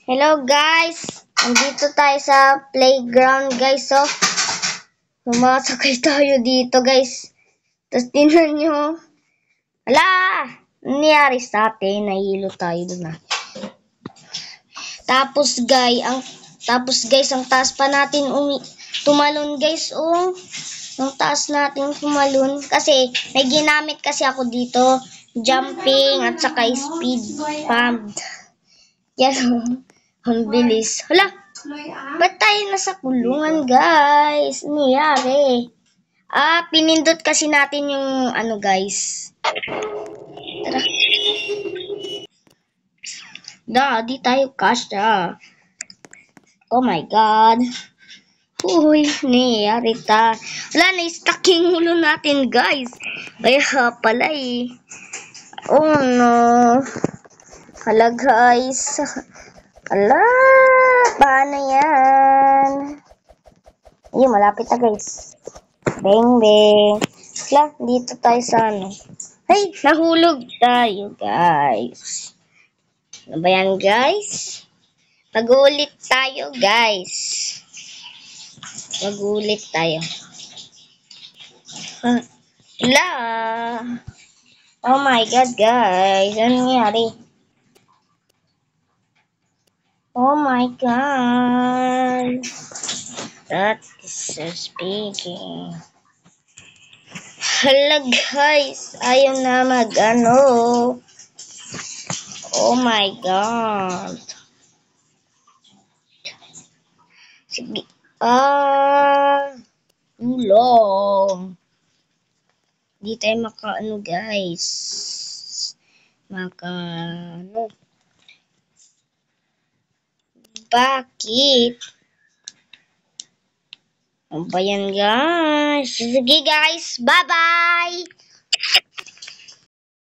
Hello guys! Nandito tayo sa playground guys. So, sumasakay tayo dito guys. Tapos tingnan nyo. Hala! Nangyari sa atin. Nahilo tayo dun ah. Tapos guys, ang taas pa natin tumalon guys. Oh, ang taas natin tumalon. Kasi may ginamit kasi ako dito. Jumping at saka speed pump. Yan. Ang bilis. Hala! Ba't tayo nasa kulungan, guys? Nangyari. Pinindot kasi natin yung ano, guys. Tara. Di tayo kasya. Oh my God. Uy, nangyari ta. Wala, na-stuck yung ulo natin, guys. Kaya pala eh. Oh no. Hala, guys. Hala, paano yan? Ayun, malapit na guys. Beng, beng. Hala, dito tayo sa ano. Hey, nahulog tayo guys. Ano ba yan guys? Mag-ulit tayo guys. Mag-ulit tayo. Hala. Oh my God guys. Ano nangyari? Oh my God. That is so speaking. Hala guys. Ayaw na mag-ano. Oh my God. Sige. Ulong. Di tayo maka-ano guys. Maka-ano. Bakit? Ano ba yan guys? Sige guys, bye-bye!